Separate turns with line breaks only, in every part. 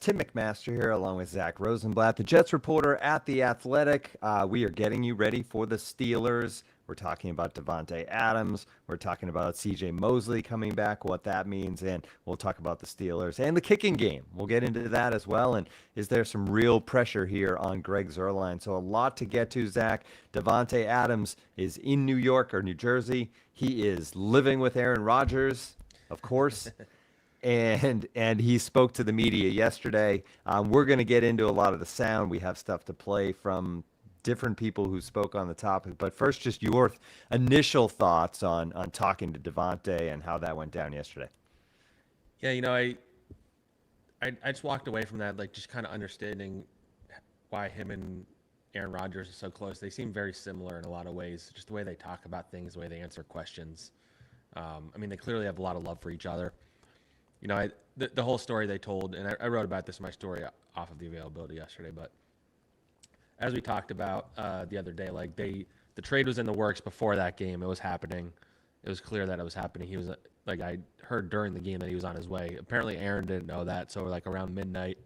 Tim McMaster here along with Zach Rosenblatt, the Jets reporter at The Athletic. We are getting you ready for the Steelers. We're talking about Davante Adams. We're talking about C.J. Mosley coming back, what that means, and we'll talk about the Steelers and the kicking game. We'll get into that as well, and is there some real pressure here on Greg Zuerlein? So a lot to get to, Zach. Davante Adams is in New York or New Jersey. He is living with Aaron Rodgers, of course. And he spoke to the media yesterday. We're going to get into a lot of the sound. We have stuff to play from different people who spoke on the topic. But first, just your initial thoughts on talking to Davante and how that went down yesterday.
Yeah, I just walked away from that, like, just kind of understanding why him and Aaron Rodgers are so close. They seem very similar in a lot of ways, just the way they talk about things, the way they answer questions. They clearly have a lot of love for each other. The whole story they told, and I wrote about this in my story off of the availability yesterday, but as we talked about the other day, like the trade was in the works before that game. It was happening. It was clear that it was happening. He was, like, I heard during the game that he was on his way. Apparently Aaron didn't know that, so like around midnight,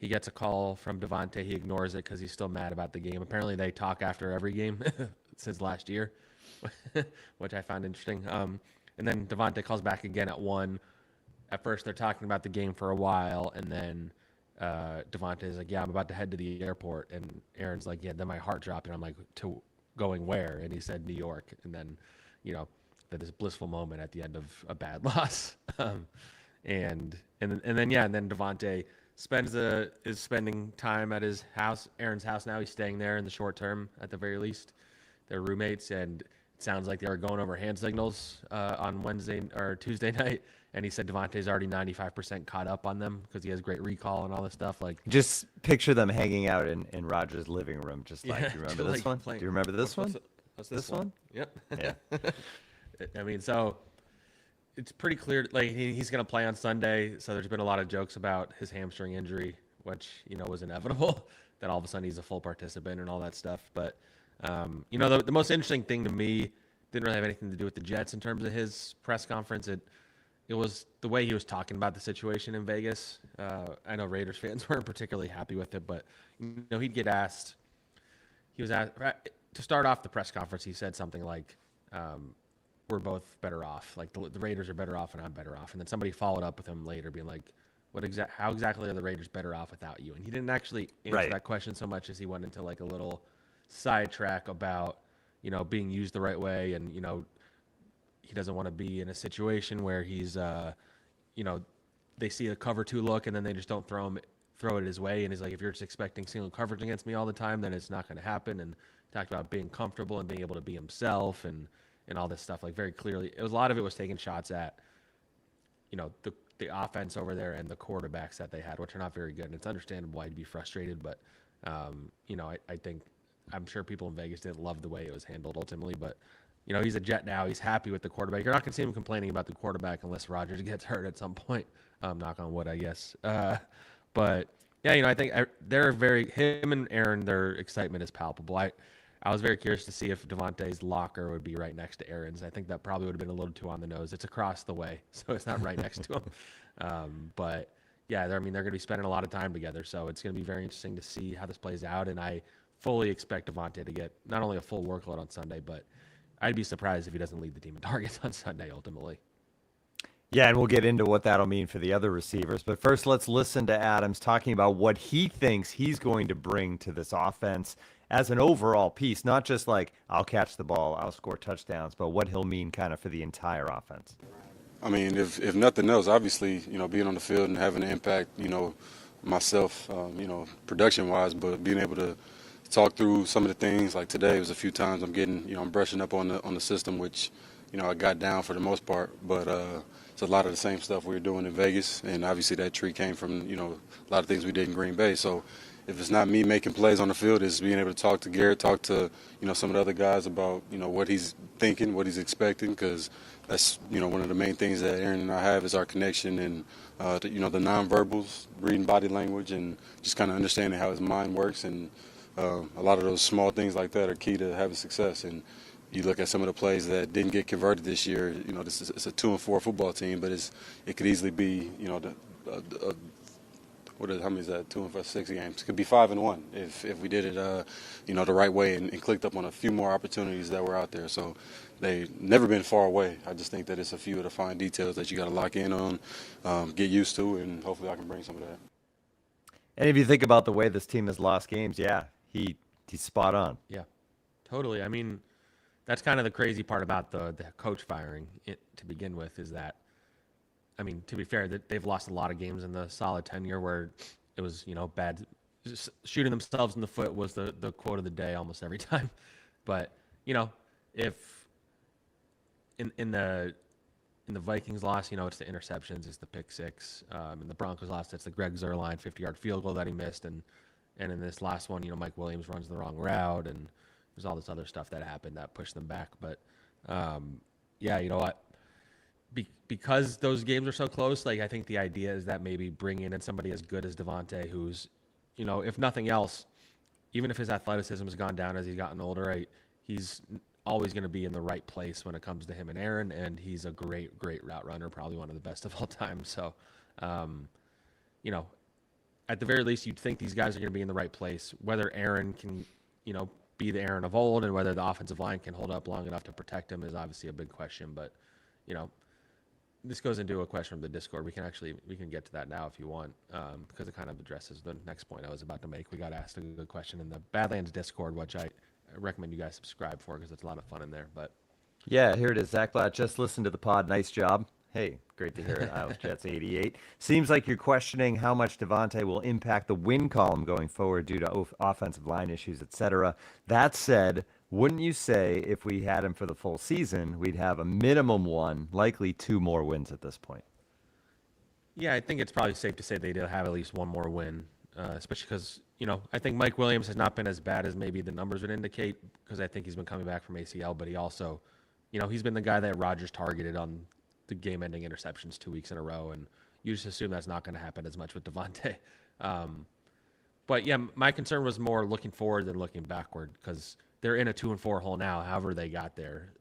he gets a call from Davante. He ignores it because he's still mad about the game. Apparently they talk after every game since last year, which I found interesting. And then Davante calls back again at 1. At first, they're talking about the game for a while, and then Davante's like, yeah, I'm about to head to the airport. And Aaron's like, yeah, then my heart dropped, and I'm like, to going where? And he said New York. And then, that this blissful moment at the end of a bad loss. And then Davante is spending time at his house, Aaron's house now. He's staying there in the short term, at the very least. They're roommates, and it sounds like they were going over hand signals on Wednesday or Tuesday night. And he said Davante's already 95% caught up on them because he has great recall and all this stuff. Like,
just picture them hanging out in Rodgers' living room, just like, do you remember this one?
Playing.
Do you remember this one?
What's this one? Yep.
Yeah.
So it's pretty clear, like, he's going to play on Sunday. So there's been a lot of jokes about his hamstring injury, which, was inevitable, that all of a sudden he's a full participant and all that stuff. But, the most interesting thing to me didn't really have anything to do with the Jets in terms of his press conference. It was the way he was talking about the situation in Vegas. I know Raiders fans weren't particularly happy with it, but he'd get asked. He was asked to start off the press conference. He said something like, "We're both better off. Like the Raiders are better off, and I'm better off." And then somebody followed up with him later, being like, How exactly are the Raiders better off without you?" And he didn't actually answer that question so much as he went into like a little sidetrack about being used the right way, and he doesn't want to be in a situation where he's, they see a cover 2 look and then they just don't throw it his way. And he's like, if you're just expecting single coverage against me all the time, then it's not going to happen. And talked about being comfortable and being able to be himself and all this stuff. Like, very clearly, a lot of it was taking shots at, the offense over there and the quarterbacks that they had, which are not very good. And it's understandable why he'd be frustrated. But, I think, I'm sure people in Vegas didn't love the way it was handled ultimately, but he's a Jet now. He's happy with the quarterback. You're not going to see him complaining about the quarterback unless Rodgers gets hurt at some point. Knock on wood, I guess. But yeah, I think they're him and Aaron, their excitement is palpable. I was very curious to see if Davante's locker would be right next to Aaron's. I think that probably would have been a little too on the nose. It's across the way, so it's not right next to him. But yeah, they're going to be spending a lot of time together, so it's going to be very interesting to see how this plays out. And I fully expect Davante to get not only a full workload on Sunday, but I'd be surprised if he doesn't lead the team in targets on Sunday ultimately.
Yeah, and we'll get into what that'll mean for the other receivers. But first, let's listen to Adams talking about what he thinks he's going to bring to this offense as an overall piece, not just like, I'll catch the ball, I'll score touchdowns, but what he'll mean kind of for the entire offense.
If nothing else, obviously, being on the field and having an impact, myself, production-wise, but being able to talk through some of the things. Like today, it was a few times I'm brushing up on the system, which, I got down for the most part. But it's a lot of the same stuff we were doing in Vegas, and obviously that tree came from, a lot of things we did in Green Bay. So if it's not me making plays on the field, it's being able to talk to Garrett, talk to, some of the other guys about, what he's thinking, what he's expecting, because that's, one of the main things that Aaron and I have is our connection and, the nonverbals, reading body language, and just kind of understanding how his mind works. And a lot of those small things like that are key to having success. And you look at some of the plays that didn't get converted this year. It's a 2-4 football team, but it could easily be, how many is that? 2 and 6 games. Could be 5-1 if we did it, the right way and clicked up on a few more opportunities that were out there. So they've never been far away. I just think that it's a few of the fine details that you got to lock in on, get used to, and hopefully I can bring some of that.
And if you think about the way this team has lost games, he's spot on.
Yeah, totally. I mean, that's kind of the crazy part about the coach firing to begin with is that, I mean, to be fair, that they've lost a lot of games in the solid tenure where it was, bad. Just shooting themselves in the foot was the quote of the day almost every time. But, if in the Vikings loss, it's the interceptions, it's the pick six. In the Broncos loss, it's the Greg Zuerlein 50-yard field goal that he missed. And in this last one, Mike Williams runs the wrong route, and there's all this other stuff that happened that pushed them back. But, you know what? Because those games are so close, I think the idea is that maybe bringing in somebody as good as Davante, who's, if nothing else, even if his athleticism has gone down as he's gotten older, he's always going to be in the right place when it comes to him and Aaron, and he's a great route runner, probably one of the best of all time. So, at the very least, you'd think these guys are going to be in the right place. Whether Aaron can, be the Aaron of old and whether the offensive line can hold up long enough to protect him is obviously a big question. But, this goes into a question from the Discord. We can get to that now if you want, because it kind of addresses the next point I was about to make. We got asked a good question in the Badlands Discord, which I recommend you guys subscribe for because it's a lot of fun in there. But
yeah, here it is. Zach Blatt just listened to the pod. Nice job. Hey, great to hear it. Isles Jets 88. Seems like you're questioning how much Davante will impact the win column going forward due to offensive line issues, etc. That said, wouldn't you say if we had him for the full season, we'd have a minimum one, likely 2 more wins at this point?
Yeah, I think it's probably safe to say they'd have at least one more win, especially because, I think Mike Williams has not been as bad as maybe the numbers would indicate because I think he's been coming back from ACL, but he also, he's been the guy that Rodgers targeted on the game-ending interceptions 2 weeks in a row, and you just assume that's not going to happen as much with Davante. But, yeah, my concern was more looking forward than looking backward because they're in a 2-4 hole now. However they got there,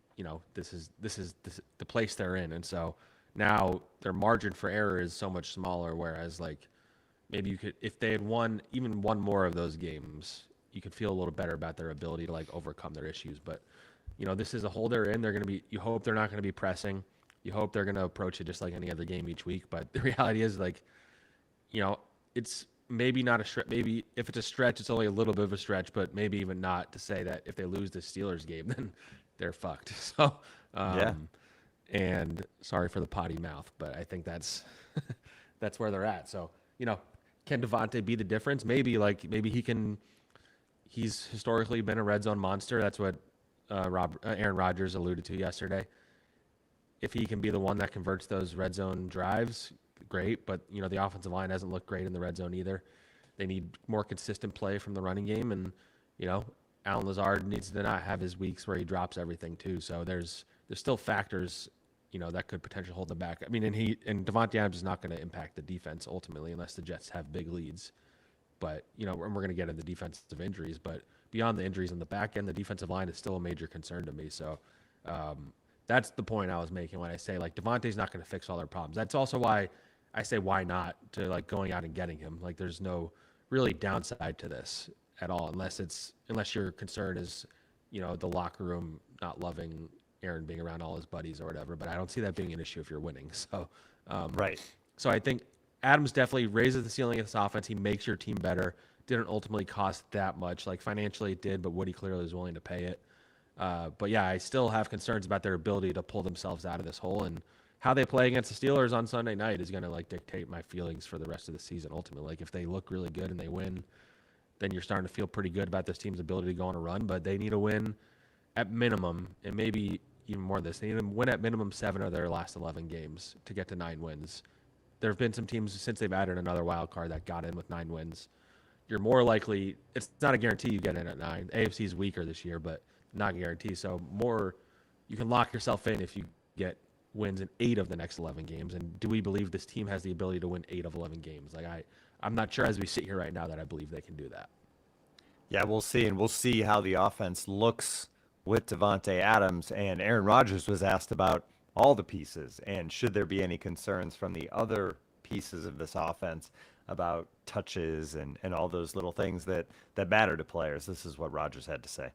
this is the place they're in, and so now their margin for error is so much smaller. Whereas maybe you could, if they had won even one more of those games, you could feel a little better about their ability to overcome their issues. But this is a hole they're in. They're going to be. You hope they're not going to be pressing. You hope they're going to approach it just like any other game each week. But the reality is it's maybe not a stretch. Maybe if it's a stretch, it's only a little bit of a stretch, but maybe even not to say that if they lose the Steelers game, then they're fucked. So, and sorry for the potty mouth, but I think that's that's where they're at. So, can Davante be the difference? Maybe he can. He's historically been a red zone monster. That's what Aaron Rodgers alluded to yesterday. If he can be the one that converts those red zone drives, great, but the offensive line hasn't looked great in the red zone either. They need more consistent play from the running game, and Allen Lazard needs to not have his weeks where he drops everything too. So there's still factors that could potentially hold them back. I mean, and Davante Adams is not going to impact the defense ultimately unless the Jets have big leads. But and we're going to get into defensive injuries, but beyond the injuries on the back end, the defensive line is still a major concern to me. So that's the point I was making when I say Davante's not going to fix all their problems. That's also why I say why not to going out and getting him. There's no really downside to this at all, unless your concern is, the locker room not loving Aaron being around all his buddies or whatever. But I don't see that being an issue if you're winning. So
right.
So I think Adams definitely raises the ceiling of this offense. He makes your team better. Didn't ultimately cost that much. Financially it did, but Woody clearly was willing to pay it. But yeah, I still have concerns about their ability to pull themselves out of this hole, and how they play against the Steelers on Sunday night is going to dictate my feelings for the rest of the season. Ultimately, if they look really good and they win, then you're starting to feel pretty good about this team's ability to go on a run. But they need a win at minimum, and maybe even more than this. They need to win at minimum 7 of their last 11 games to get to 9 wins. There have been some teams since they've added another wild card that got in with 9 wins. You're more likely, it's not a guarantee you get in at 9. AFC is weaker this year, but not a guarantee. So you can lock yourself in if you get wins in 8 of the next 11 games. And do we believe this team has the ability to win 8 of 11 games? I'm not sure as we sit here right now that I believe they can do that.
Yeah, we'll see. And we'll see how the offense looks with Davante Adams. And Aaron Rodgers was asked about all the pieces and should there be any concerns from the other pieces of this offense. about touches and all those little things that matter to players. This is what Rodgers had to say.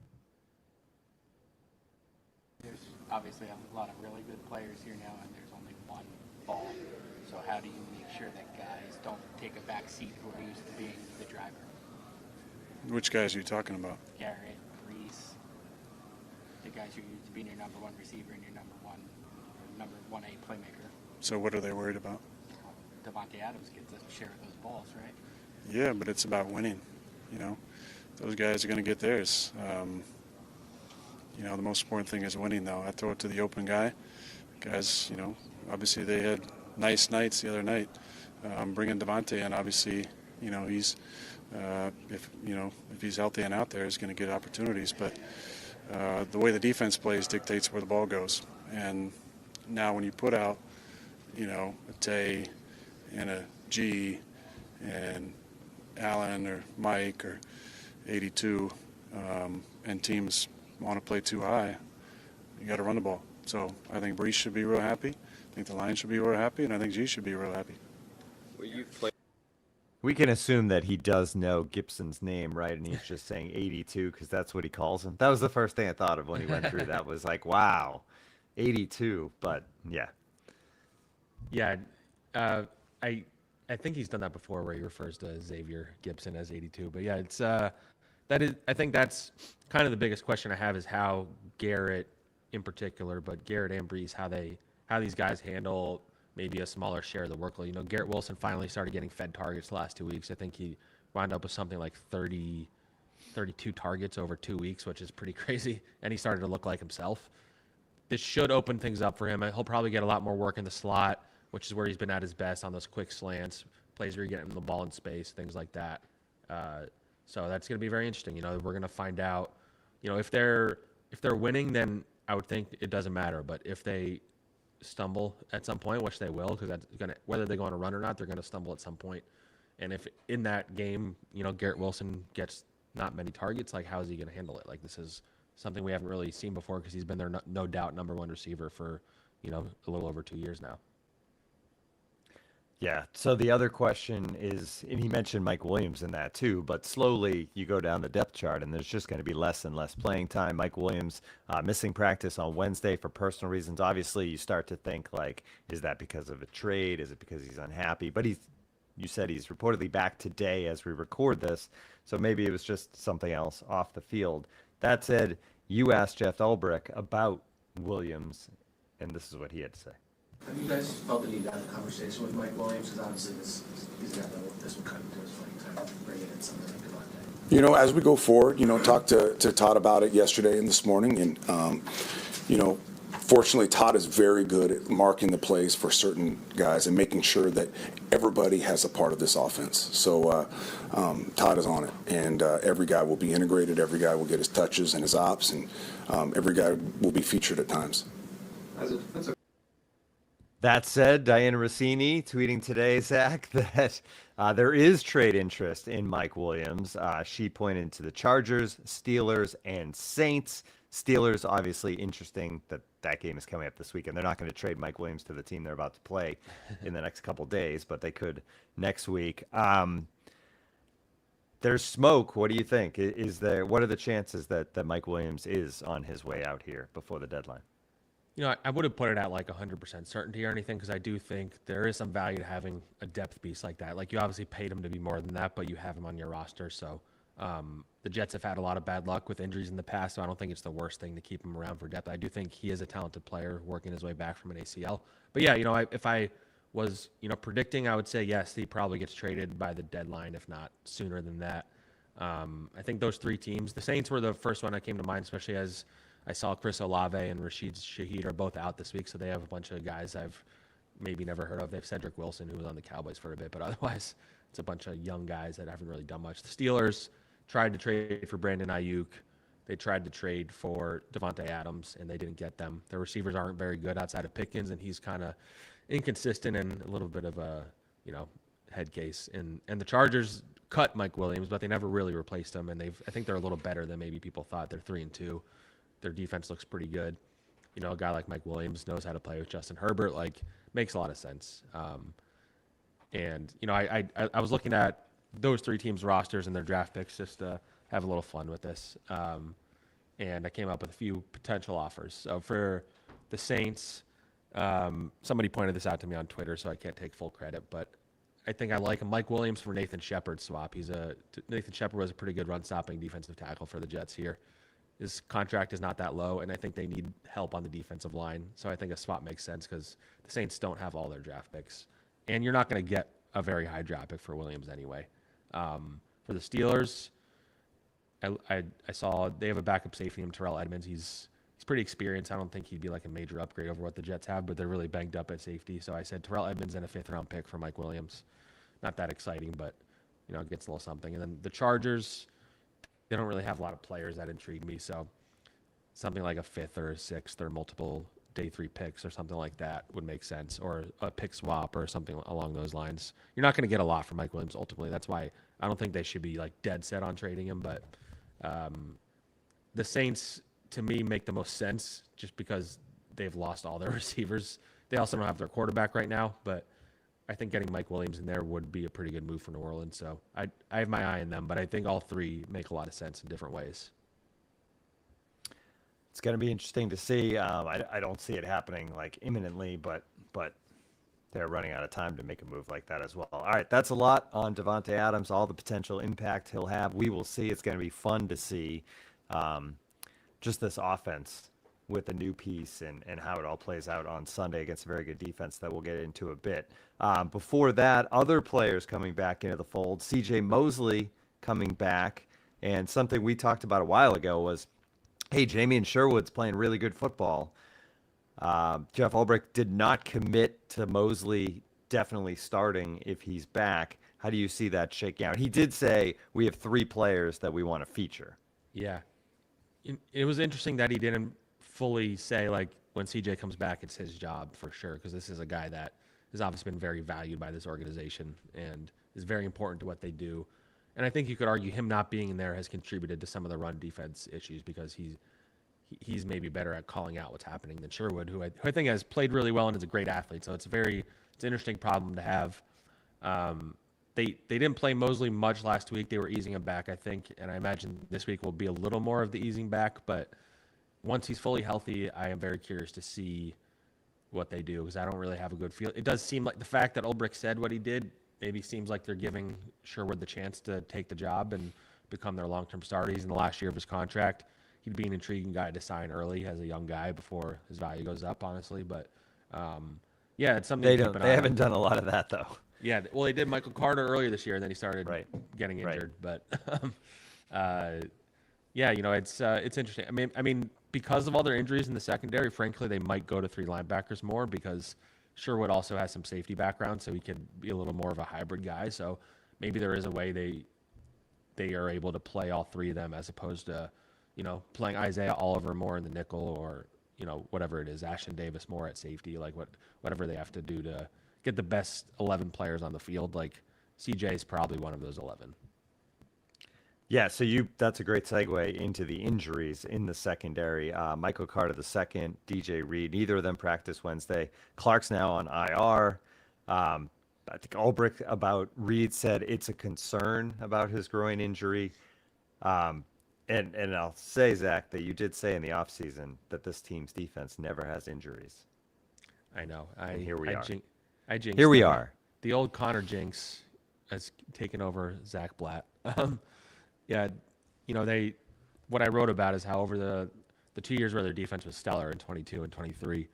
There's obviously a lot of really good players here now, and there's only one ball. So how do you make sure that guys don't take a back seat who are used to being the driver?
Which guys are you talking about?
Garrett, Reese, the guys who are used to being your number one receiver and your number 1A playmaker.
So what are they worried about?
Davante Adams gets a share of those balls, right?
Yeah, but it's about winning. You know, those guys are going to get theirs. You know, the most important thing is winning, though. I throw it to the open guy. Guys, you know, obviously they had nice nights the other night. Bringing Davante in, obviously, you know, he's if he's healthy and out there, he's going to get opportunities. But the way the defense plays dictates where the ball goes. And now when you put out, you know, a Tay and a G and Allen or Mike or 82, and teams want to play too high, you got to run the ball. So I think Brees should be real happy. I think the Lions should be real happy, and I think G should be real happy.
We can assume that he does know Gibson's name, right? And he's just saying 82 because that's what he calls him. That was the first thing I thought of when he went through that. Was like, wow, 82. But yeah.
Yeah, I think he's done that before, where he refers to Xavier Gibson as 82. But yeah, it's I think that's kind of the biggest question I have, is how Garrett in particular, but Garrett and Brees, how these guys handle maybe a smaller share of the workload. You know, Garrett Wilson finally started getting fed targets the last 2 weeks. I think he wound up with something like 32 targets over 2 weeks, which is pretty crazy. And he started to look like himself. This should open things up for him. He'll probably get a lot more work in the slot, which is where he's been at his best, on those quick slants, plays where you get him the ball in space, things like that. So that's going to be very interesting. You know, we're going to find out, you know, if they're winning, then I would think it doesn't matter. But if they stumble at some point, which they will, because that's going to, whether they go on a run or not, they're going to stumble at some point. And if in that game, you know, Garrett Wilson gets not many targets, like, how is he going to handle it? Like, this is something we haven't really seen before, because he's been their no doubt number one receiver for, you know, a little over 2 years now.
Yeah. So the other question is, and he mentioned Mike Williams in that too, but slowly you go down the depth chart and there's just going to be less and less playing time. Mike Williams missing practice on Wednesday for personal reasons. Obviously, you start to think, like, is that because of a trade? Is it because he's unhappy? But you said he's reportedly back today as we record this. So maybe it was just something else off the field. That said, you asked Jeff Ulbrich about Williams, and this is what he had to say.
Have you guys felt the need to have a conversation with Mike Williams? Because obviously he's got this one cut into his playing time, bringing in something like Davante.
You know, as we go forward, you know, talked to Todd about it yesterday and this morning, and you know, fortunately Todd is very good at marking the plays for certain guys and making sure that everybody has a part of this offense. So Todd is on it, and every guy will be integrated. Every guy will get his touches and his ops, and every guy will be featured at times.
That said, Diana Rossini tweeting today, Zach, that there is trade interest in Mike Williams. She pointed to the Chargers, Steelers, and Saints. Steelers, obviously interesting that game is coming up this weekend. They're not going to trade Mike Williams to the team they're about to play in the next couple days, but they could next week. There's smoke. What do you think? What are the chances that Mike Williams is on his way out here before the deadline?
You know, I wouldn't put it at like 100% certainty or anything, because I do think there is some value to having a depth piece like that. Like, you obviously paid him to be more than that, but you have him on your roster. So the Jets have had a lot of bad luck with injuries in the past, so I don't think it's the worst thing to keep him around for depth. I do think he is a talented player working his way back from an ACL. But yeah, you know, if I was, you know, predicting, I would say yes, he probably gets traded by the deadline, if not sooner than that. I think those three teams, the Saints were the first one that came to mind, especially as I saw Chris Olave and Rashid Shaheed are both out this week, so they have a bunch of guys I've maybe never heard of. They have Cedric Wilson, who was on the Cowboys for a bit, but otherwise it's a bunch of young guys that haven't really done much. The Steelers tried to trade for Brandon Ayuk. They tried to trade for Davante Adams, and they didn't get them. Their receivers aren't very good outside of Pickens, and he's kind of inconsistent and a little bit of a, you know, head case. And the Chargers cut Mike Williams, but they never really replaced him, and I think they're a little better than maybe people thought. They're 3-2. Their defense looks pretty good. You know, a guy like Mike Williams knows how to play with Justin Herbert. Like, makes a lot of sense. And I was looking at those three teams' rosters and their draft picks just to have a little fun with this. And I came up with a few potential offers. So for the Saints, somebody pointed this out to me on Twitter, so I can't take full credit, but I think I like a Mike Williams for Nathan Shepard swap. Nathan Shepard was a pretty good run-stopping defensive tackle for the Jets here. His contract is not that low, and I think they need help on the defensive line. So I think a swap makes sense because the Saints don't have all their draft picks. And you're not going to get a very high draft pick for Williams anyway. For the Steelers, I saw they have a backup safety named Terrell Edmonds. He's pretty experienced. I don't think he'd be like a major upgrade over what the Jets have, but they're really banged up at safety. So I said Terrell Edmonds and a 5th-round pick for Mike Williams. Not that exciting, but it gets a little something. And then the Chargers, they don't really have a lot of players that intrigue me. So something like a 5th or a 6th or multiple day 3 picks or something like that would make sense, or a pick swap or something along those lines. You're not going to get a lot from Mike Williams ultimately. That's why I don't think they should be like dead set on trading him. But the Saints, to me, make the most sense just because they've lost all their receivers. They also don't have their quarterback right now, but I think getting Mike Williams in there would be a pretty good move for New Orleans. So I have my eye on them, but I think all three make a lot of sense in different ways.
It's going to be interesting to see. I don't see it happening like imminently, but they're running out of time to make a move like that as well. All right, that's a lot on Davante Adams, all the potential impact he'll have. We will see. It's going to be fun to see just this offense with a new piece and how it all plays out on Sunday against a very good defense that we'll get into a bit. Before that, other players coming back into the fold. CJ Mosley coming back, and something we talked about a while ago was, hey, Jamie Sherwood's playing really good football. Jeff Ulbrich did not commit to Mosley definitely starting if he's back. How do you see that shaking out? He did say we have 3 players that we want to feature.
Yeah. It was interesting that he didn't fully say, like, when CJ comes back, it's his job for sure, because this is a guy that has obviously been very valued by this organization and is very important to what they do. And I think you could argue him not being in there has contributed to some of the run defense issues because he's maybe better at calling out what's happening than Sherwood, who I think has played really well and is a great athlete. So it's an interesting problem to have. They didn't play Mosley much last week. They were easing him back, I think, and I imagine this week will be a little more of the easing back. But once he's fully healthy, I am very curious to see what they do because I don't really have a good feel. It does seem like the fact that Ulbrich said what he did maybe seems like they're giving Sherwood the chance to take the job and become their long-term starter. He's in the last year of his contract. He'd be an intriguing guy to sign early as a young guy before his value goes up, honestly. But, yeah, it's something to keep an eye on.
They haven't done a lot of that, though.
Yeah, well, they did Michael Carter earlier this year, and then he started getting injured. Right. But, yeah, it's interesting. I mean, because of all their injuries in the secondary, frankly, they might go to 3 linebackers more because Sherwood also has some safety background, so he could be a little more of a hybrid guy. So maybe there is a way they are able to play all 3 of them as opposed to, playing Isaiah Oliver more in the nickel or, whatever it is, Ashton Davis more at safety, like whatever they have to do to get the best 11 players on the field. Like CJ is probably one of those 11.
Yeah, so that's a great segue into the injuries in the secondary. Michael Carter II, DJ Reed, neither of them practiced Wednesday. Clark's now on IR. I think Ulbrich about Reed said it's a concern about his groin injury. And I'll say, Zach, that you did say in the offseason that this team's defense never has injuries.
I know.
And here we are.
I jinxed
here we
them.
are.
The old Connor jinx has taken over Zach Blatt. Yeah, what I wrote about is how over the 2 years where their defense was stellar in 22 and 23,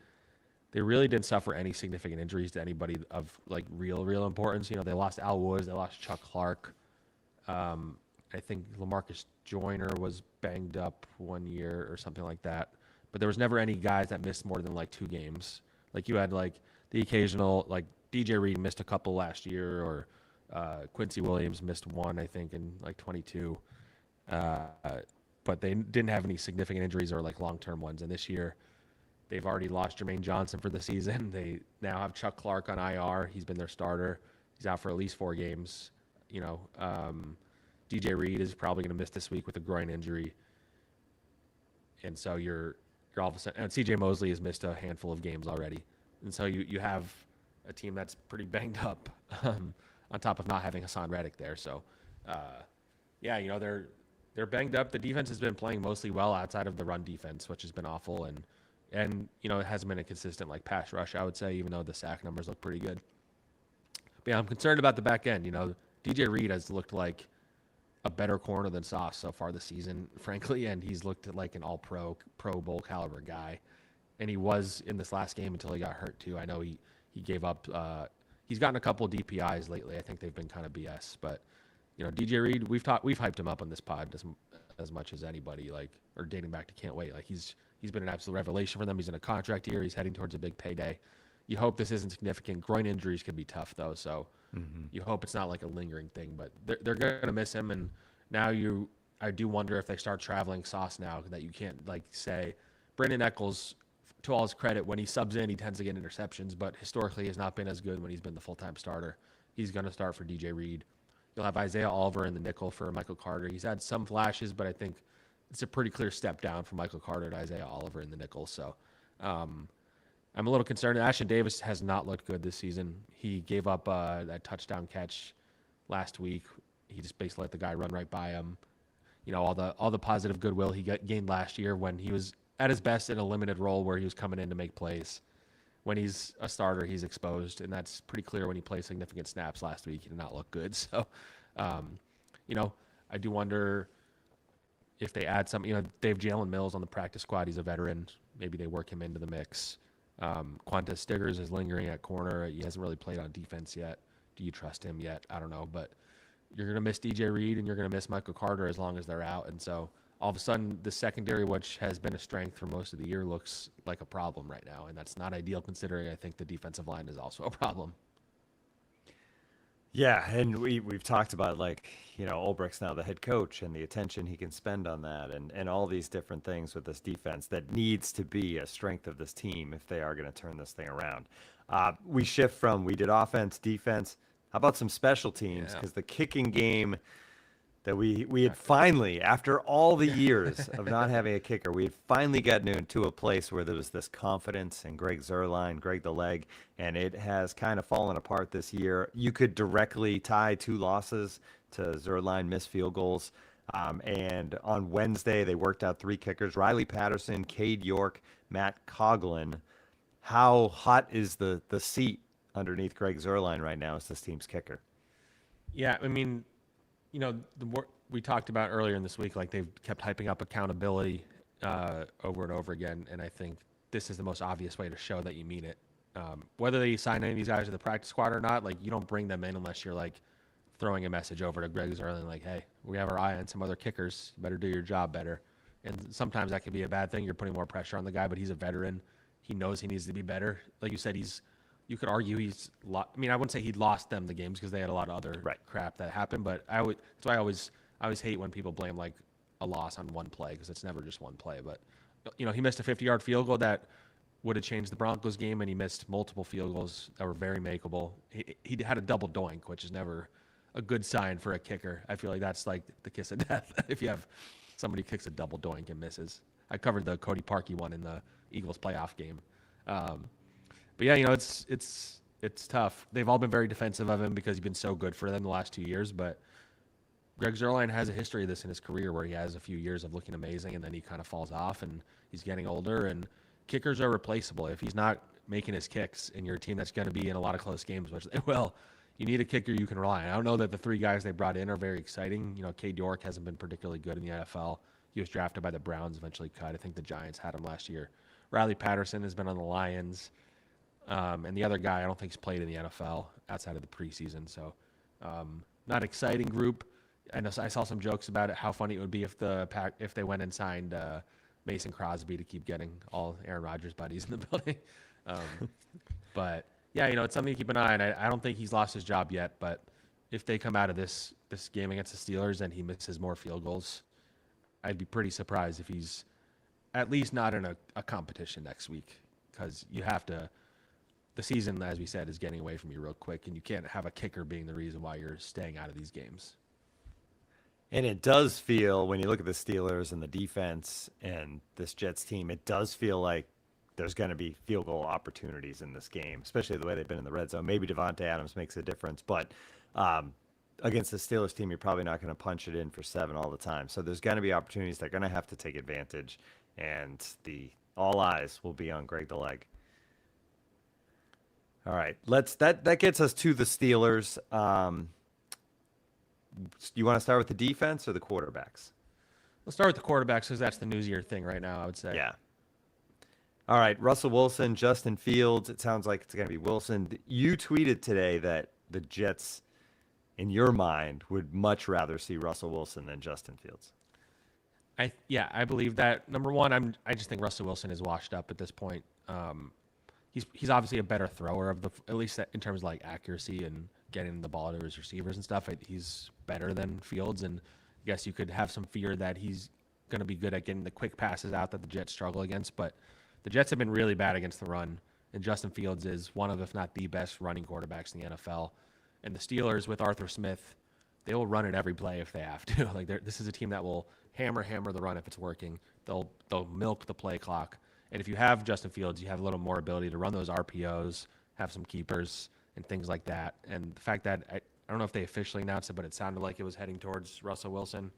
they really didn't suffer any significant injuries to anybody of like real importance. They lost Al Woods, they lost Chuck Clark. I think LaMarcus Joyner was banged up 1 year or something like that. But there was never any guys that missed more than like 2 games. Like you had like the occasional, like DJ Reed missed a couple last year, or Quincy Williams missed 1, I think, in like 22. But they didn't have any significant injuries or like long-term ones. And this year, they've already lost Jermaine Johnson for the season. They now have Chuck Clark on IR. He's been their starter. He's out for at least 4 games. DJ Reed is probably going to miss this week with a groin injury. And so you're all of a sudden, and CJ Mosley has missed a handful of games already. And so you have a team that's pretty banged up, on top of not having Hassan Reddick there. So, yeah, they're banged up. The defense has been playing mostly well outside of the run defense, which has been awful, and it hasn't been a consistent pass rush, I would say, even though the sack numbers look pretty good. But yeah, I'm concerned about the back end. DJ Reed has looked like a better corner than Sauce so far this season, frankly, and he's looked like an all-pro, Pro Bowl caliber guy. And he was in this last game until he got hurt too. I know he gave up. He's gotten a couple DPIs lately. I think they've been kind of BS. But DJ Reed, we've hyped him up on this pod as much as anybody. Or dating back to Can't Wait. He's been an absolute revelation for them. He's in a contract year. He's heading towards a big payday. You hope this isn't significant. Groin injuries can be tough though, so you hope it's not a lingering thing. But they're going to miss him. And now I do wonder if they start traveling Sauce now, that you can't say Brandon Eccles. To all his credit, when he subs in, he tends to get interceptions, but historically he has not been as good when he's been the full-time starter. He's going to start for DJ Reed. You'll have Isaiah Oliver in the nickel for Michael Carter. He's had some flashes, but I think it's a pretty clear step down from Michael Carter to Isaiah Oliver in the nickel. So I'm a little concerned. Ashton Davis has not looked good this season. He gave up that touchdown catch last week. He just basically let the guy run right by him. All the positive goodwill he gained last year when he was at his best in a limited role where he was coming in to make plays. When he's a starter, he's exposed, and that's pretty clear when he played significant snaps last week. He did not look good. So, I do wonder if they add some, they have Jalen Mills on the practice squad. He's a veteran. Maybe they work him into the mix. Quantas Stiggers is lingering at corner. He hasn't really played on defense yet. Do you trust him yet? I don't know, but you're going to miss DJ Reed and you're going to miss Michael Carter as long as they're out. And so, all of a sudden, the secondary, which has been a strength for most of the year, looks like a problem right now. And that's not ideal considering I think the defensive line is also a problem.
Yeah, and we've talked about Ulbricht's now the head coach and the attention he can spend on that and all these different things with this defense that needs to be a strength of this team if they are going to turn this thing around. We shift from we did offense, defense. How about some special teams? Because the kicking game that we had finally, after all the years of not having a kicker, we had finally gotten into a place where there was this confidence in Greg Zuerlein, Greg the Leg, and it has kind of fallen apart this year. You could directly tie 2 losses to Zuerlein missed field goals. And on Wednesday, they worked out 3 kickers, Riley Patterson, Cade York, Matt Coughlin. How hot is the seat underneath Greg Zuerlein right now as this team's kicker?
Yeah, I mean, we talked about earlier in this week, they've kept hyping up accountability over and over again, and I think this is the most obvious way to show that you mean it. Whether they sign any of these guys to the practice squad or not, you don't bring them in unless you're throwing a message over to Greg Zuerlein, hey, we have our eye on some other kickers. You better do your job better. And sometimes that can be a bad thing. You're putting more pressure on the guy, but he's a veteran. He knows he needs to be better. Like you said, you could argue I wouldn't say he lost them the games because they had a lot of other crap that happened, but that's why I always hate when people blame a loss on one play because it's never just one play. But he missed a 50-yard field goal that would have changed the Broncos game, and he missed multiple field goals that were very makeable. He had a double doink, which is never a good sign for a kicker. I feel like that's the kiss of death if you have somebody kicks a double doink and misses. I covered the Cody Parkey one in the Eagles playoff game. But yeah, it's tough. They've all been very defensive of him because he's been so good for them the last 2 years. But Greg Zuerlein has a history of this in his career where he has a few years of looking amazing and then he kind of falls off and he's getting older. And kickers are replaceable. If he's not making his kicks in your team that's going to be in a lot of close games, which they will, you need a kicker you can rely on. I don't know that the 3 guys they brought in are very exciting. Cade York hasn't been particularly good in the NFL. He was drafted by the Browns, eventually cut. I think the Giants had him last year. Riley Patterson has been on the Lions. And the other guy, I don't think he's played in the NFL outside of the preseason. So, not exciting group. I know I saw some jokes about it. How funny it would be if they went and signed Mason Crosby to keep getting all Aaron Rodgers buddies in the building. But yeah, it's something to keep an eye on. I don't think he's lost his job yet. But if they come out of this game against the Steelers and he misses more field goals, I'd be pretty surprised if he's at least not in a competition next week because you have to. The season, as we said, is getting away from you real quick, and you can't have a kicker being the reason why you're staying out of these games.
And it does feel, when you look at the Steelers and the defense and this Jets team, it does feel like there's going to be field goal opportunities in this game, especially the way they've been in the red zone. Maybe Davante Adams makes a difference, but against the Steelers team, you're probably not going to punch it in for 7 all the time. So there's going to be opportunities. They're going to have to take advantage, and all eyes will be on Greg the Leg. All right, that gets us to the Steelers. You want to start with the defense or the quarterbacks?
Let's start with the quarterbacks because that's the newsier thing right now, I would say.
Yeah. All right, Russell Wilson, Justin Fields. It sounds like it's going to be Wilson. You tweeted today that the Jets, in your mind, would much rather see Russell Wilson than Justin Fields.
I believe that. Number one, I just think Russell Wilson is washed up at this point. He's obviously a better thrower at least in terms of like accuracy and getting the ball to his receivers and stuff. He's better than Fields, and I guess you could have some fear that he's going to be good at getting the quick passes out that the Jets struggle against. But the Jets have been really bad against the run, and Justin Fields is one of, if not the best running quarterbacks in the NFL. And the Steelers with Arthur Smith, they will run it every play if they have to. Like this is a team that will hammer the run if it's working. They'll milk the play clock. And if you have Justin Fields, you have a little more ability to run those RPOs, have some keepers and things like that. And the fact that I don't know if they officially announced it, but it sounded like it was heading towards Russell Wilson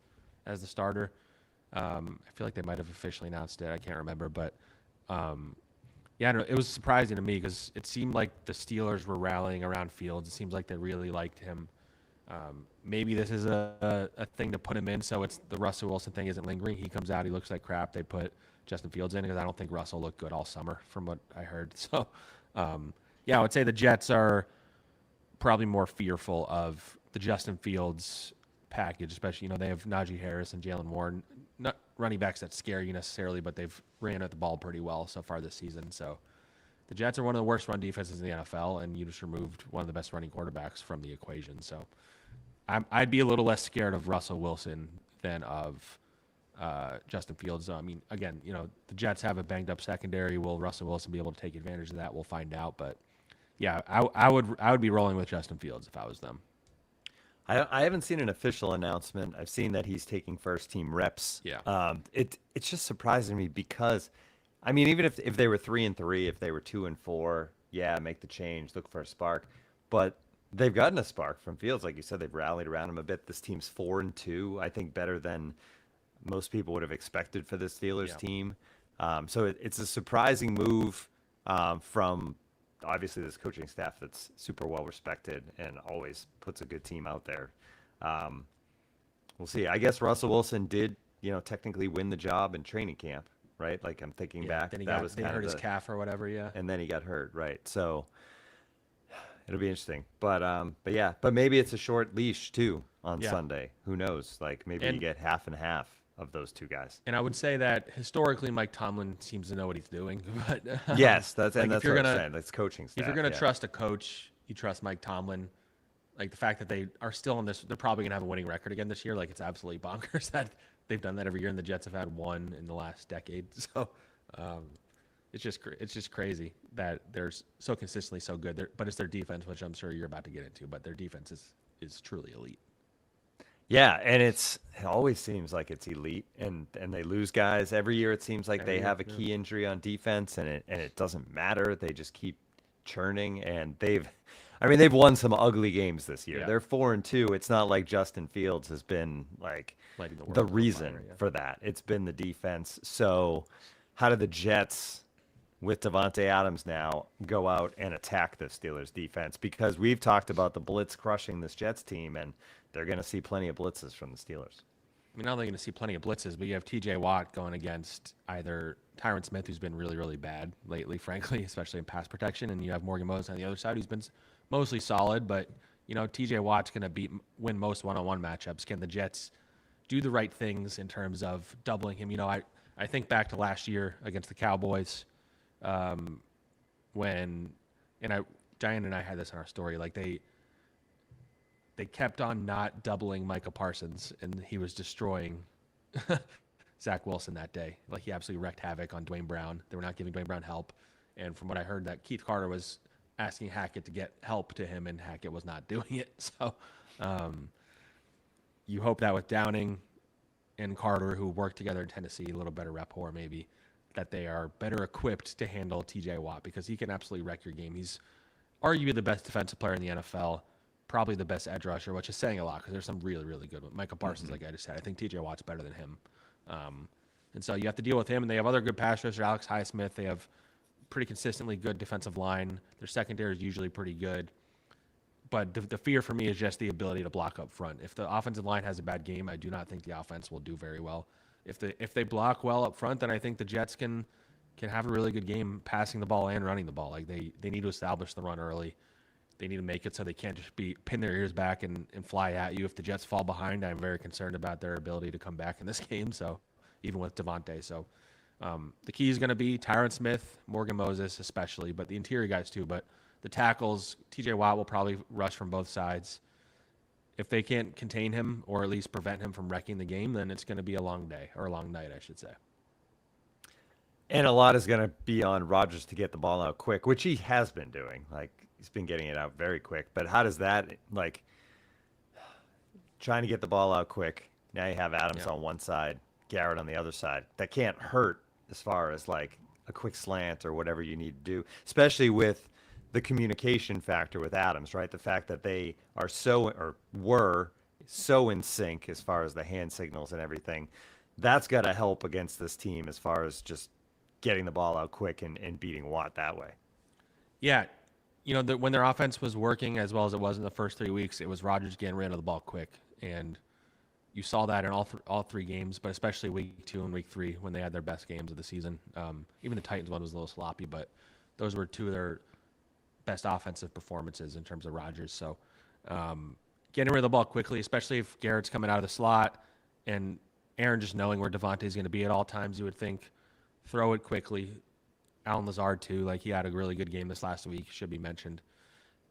as the starter. I feel like they might have officially announced it. I can't remember, but yeah, it was surprising to me because it seemed like the Steelers were rallying around Fields. It seems like they really liked him. Maybe this is a thing to put him in so it's the Russell Wilson thing isn't lingering. He comes out, he looks like crap. They put Justin Fields in because I don't think Russell looked good all summer from what I heard. So, yeah, I would say the Jets are probably more fearful of the Justin Fields package, especially, they have Najee Harris and Jalen Warren, not running backs that scare you necessarily, but they've ran at the ball pretty well so far this season. So the Jets are one of the worst run defenses in the NFL, and you just removed one of the best running quarterbacks from the equation. So I'd be a little less scared of Russell Wilson than of Justin Fields. I mean, again, the Jets have a banged up secondary. Will Russell Wilson be able to take advantage of that? We'll find out. But yeah, I would be rolling with Justin Fields if I was them.
I haven't seen an official announcement. I've seen that he's taking first team reps.
Yeah.
It's just surprising me because, I mean, even if they were 3-3, if they were 2-4, yeah, make the change, look for a spark. But they've gotten a spark from Fields, like you said. They've rallied around him a bit. This team's 4-2. I think better than most people would have expected for the Steelers team. So it's a surprising move from obviously this coaching staff that's super well respected and always puts a good team out there. We'll see. I guess Russell Wilson did, technically win the job in training camp, right? Like I'm thinking back.
Then he
hurt
his calf or whatever, yeah.
And then he got hurt, right? So it'll be interesting. But maybe it's a short leash too on Sunday. Who knows? Like maybe you get half and half of those two guys.
And I would say that historically, Mike Tomlin seems to know what he's doing. But
yes, that's
like
what I'm saying. That's coaching staff.
If you're going to trust a coach, you trust Mike Tomlin. Like the fact that they are still in this, they're probably going to have a winning record again this year. Like it's absolutely bonkers that they've done that every year, and the Jets have had one in the last decade. So it's just crazy that they're so consistently so good. But it's their defense, which I'm sure you're about to get into. But their defense is truly elite.
Yeah, and it always seems like it's elite, and they lose guys every year. It seems like they have a key injury on defense, and it doesn't matter. They just keep churning, and they've won some ugly games this year.
Yeah.
They're 4-2. It's not like Justin Fields has been like the reason for that. It's been the defense. So how do the Jets with Davante Adams now go out and attack the Steelers defense? Because we've talked about the blitz crushing this Jets team, and they're going to see plenty of blitzes from the Steelers.
I mean, not only going to see plenty of blitzes, but you have T.J. Watt going against either Tyron Smith, who's been really, really bad lately, frankly, especially in pass protection, and you have Morgan Moses on the other side, who's been mostly solid. But T.J. Watt's going to win most one-on-one matchups. Can the Jets do the right things in terms of doubling him? I think back to last year against the Cowboys, when Diane and I had this in our story, like they kept on not doubling Micah Parsons, and he was destroying Zach Wilson that day. Like he absolutely wreaked havoc on Dwayne Brown. They were not giving Dwayne Brown help. And from what I heard, that Keith Carter was asking Hackett to get help to him, and Hackett was not doing it. So you hope that with Downing and Carter, who worked together in Tennessee, a little better rapport maybe, that they are better equipped to handle TJ Watt because he can absolutely wreck your game. He's arguably the best defensive player in the NFL, probably the best edge rusher, which is saying a lot because there's some really, really good ones. Micah Parsons, like I just said, I think TJ Watt's better than him. And so you have to deal with him, and they have other good pass rushers, Alex Highsmith. They have pretty consistently good defensive line. Their secondary is usually pretty good. But the fear for me is just the ability to block up front. If the offensive line has a bad game, I do not think the offense will do very well. If they block well up front, then I think the Jets can have a really good game passing the ball and running the ball. Like they need to establish the run early. They need to make it so they can't just pin their ears back and fly at you. If the Jets fall behind, I'm very concerned about their ability to come back in this game. So even with Davante. So the key is going to be Tyron Smith, Morgan Moses especially, but the interior guys too. But the tackles, TJ Watt will probably rush from both sides. If they can't contain him or at least prevent him from wrecking the game, then it's going to be a long day, or a long night, I should say.
And a lot is going to be on Rodgers to get the ball out quick, which he has been doing. Like, he's been getting it out very quick. But how does that, like, trying to get the ball out quick, now you have Adams on one side, Garrett on the other side. That can't hurt as far as, like, a quick slant or whatever you need to do, especially with the communication factor with Adams, right? The fact that they are were so in sync as far as the hand signals and everything, that's got to help against this team as far as just getting the ball out quick and beating Watt that way.
Yeah. You know, when their offense was working as well as it was in the first 3 weeks, it was Rodgers getting rid of the ball quick. And you saw that in all three games, but especially week 2 and week 3 when they had their best games of the season. Even the Titans one was a little sloppy, but those were two of their best offensive performances in terms of Rodgers. So getting rid of the ball quickly, especially if Garrett's coming out of the slot and Aaron just knowing where Davante's going to be at all times, you would think throw it quickly. Alan Lazard too, like he had a really good game this last week, should be mentioned.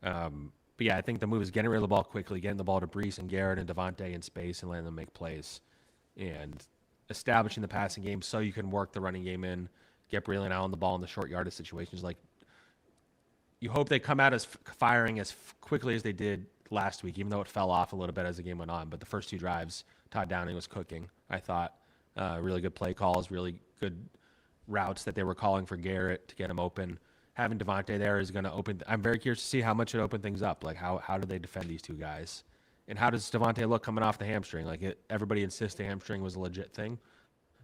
But yeah, I think the move is getting rid of the ball quickly, getting the ball to Breece and Garrett and Davante in space and letting them make plays, and establishing the passing game so you can work the running game in, get Braylon Allen the ball in the short yardage situations. Like, you hope they come out as firing as quickly as they did last week, even though it fell off a little bit as the game went on. But the first 2 drives, Todd Downing was cooking, I thought. Really good play calls, really good routes that they were calling for Garrett to get him open. Having Davante there is going to open. I'm very curious to see how much it opened things up. Like, how do they defend these 2 guys? And how does Davante look coming off the hamstring? Like, everybody insists the hamstring was a legit thing.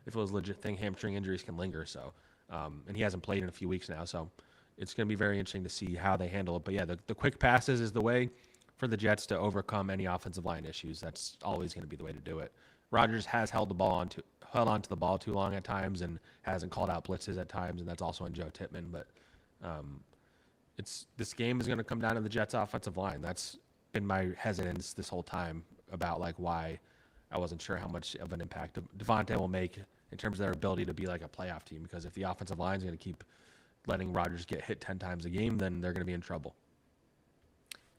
If it was a legit thing, hamstring injuries can linger. So, and he hasn't played in a few weeks now. So, it's going to be very interesting to see how they handle it. But yeah, the quick passes is the way for the Jets to overcome any offensive line issues. That's always going to be the way to do it. Rodgers has held onto the ball too long at times and hasn't called out blitzes at times, and that's also on Joe Tippmann. But this game is going to come down to the Jets' offensive line. That's been my hesitance this whole time about like why I wasn't sure how much of an impact Davante will make in terms of their ability to be like a playoff team. Because if the offensive line is going to keep letting Rodgers get hit 10 times a game, then they're going to be in trouble.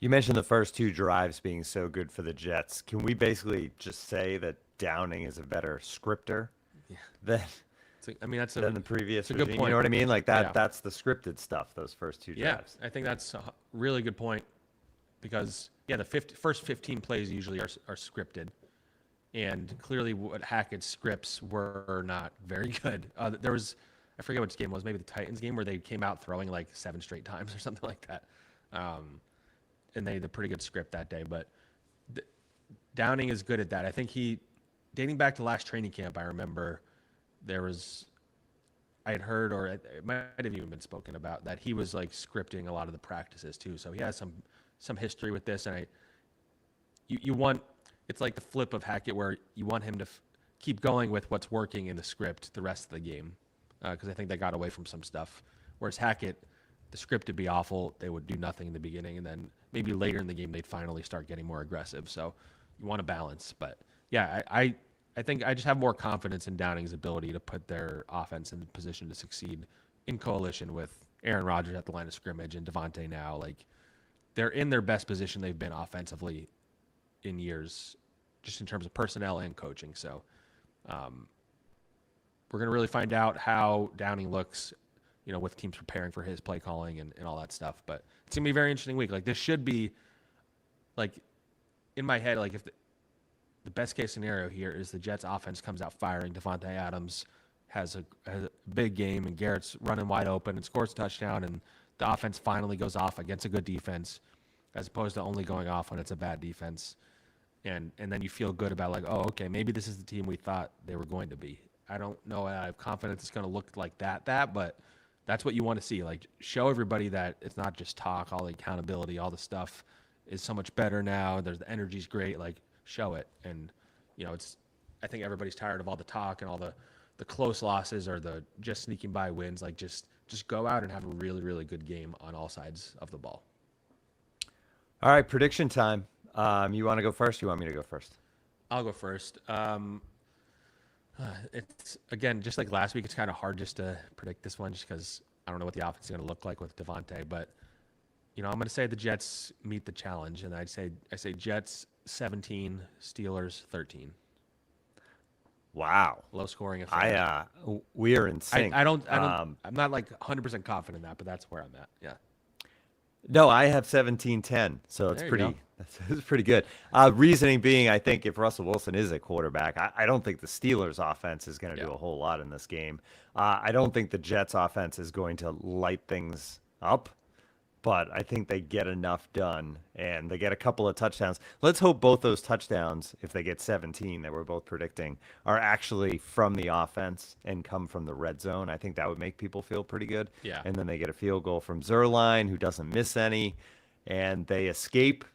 You mentioned the first 2 drives being so good for the Jets. Can we basically just say that Downing is a better scripter than the previous regime?
Good point.
You know what I mean? Like that.
Yeah.
That's the scripted stuff. Those first 2 drives.
Yeah, I think that's a really good point because the first 15 plays usually are scripted, and clearly what Hackett's scripts were not very good. There was, I forget which game it was, maybe the Titans game where they came out throwing like 7 straight times or something like that. And they had a pretty good script that day. But Downing is good at that. I think dating back to last training camp, I remember I had heard, or it might have even been spoken about, that he was like scripting a lot of the practices too. So he has some history with this. And it's like the flip of Hackett where you want him to keep going with what's working in the script the rest of the game. Because I think they got away from some stuff. Whereas Hackett, the script would be awful. They would do nothing in the beginning, and then maybe later in the game they'd finally start getting more aggressive. So you want to balance. But yeah, I think I just have more confidence in Downing's ability to put their offense in position to succeed in coalition with Aaron Rodgers at the line of scrimmage and Davante now. Like, they're in their best position they've been offensively in years, just in terms of personnel and coaching. So we're going to really find out how Downing looks, with teams preparing for his play calling and all that stuff. But it's going to be a very interesting week. Like, this should be, like, in my head, like, if the best case scenario here is the Jets offense comes out firing, Davante Adams has a big game and Garrett's running wide open and scores a touchdown and the offense finally goes off against a good defense as opposed to only going off when it's a bad defense. And then you feel good about like, oh, okay, maybe this is the team we thought they were going to be. I don't know. I have confidence it's going to look like that, but that's what you want to see. Like, show everybody that it's not just talk, all the accountability, all the stuff is so much better now. The energy's great. Like, show it. And, I think everybody's tired of all the talk and all the close losses or the just sneaking by wins. Like, just go out and have a really, really good game on all sides of the ball.
All right, prediction time. You want to go first? You want me to go first?
I'll go first. It's, again, just like last week, it's kind of hard just to predict this one just because I don't know what the offense is going to look like with Davante. But, I'm going to say the Jets meet the challenge, and I say Jets 17, Steelers 13.
Wow.
Low scoring affair.
We are in sync.
I'm not like 100% confident in that, but that's where I'm at. Yeah.
No, I have 17-10, so it's pretty good. Reasoning being, I think if Russell Wilson is a quarterback, I don't think the Steelers' offense is going to do a whole lot in this game. I don't think the Jets' offense is going to light things up, but I think they get enough done, and they get a couple of touchdowns. Let's hope both those touchdowns, if they get 17 that we're both predicting, are actually from the offense and come from the red zone. I think that would make people feel pretty good.
Yeah.
And then they get a field goal from Zuerlein, who doesn't miss any, and they escape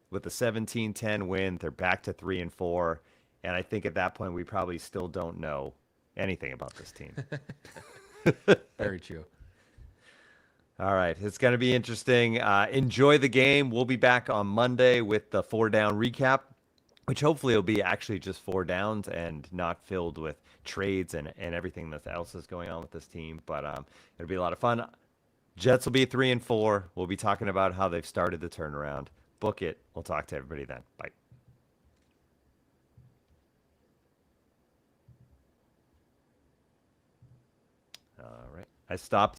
with a 17-10 win. They're back to 3-4, and I think at that point we probably still don't know anything about this team.
Very true.
All right, it's going to be interesting. Enjoy the game. We'll be back on Monday with the 4-down recap, which hopefully will be actually just 4 downs and not filled with trades and everything that else is going on with this team. But it'll be a lot of fun. Jets will be 3-4. We'll be talking about how they've started the turnaround. Book it. We'll talk to everybody then. Bye. All right. I stopped.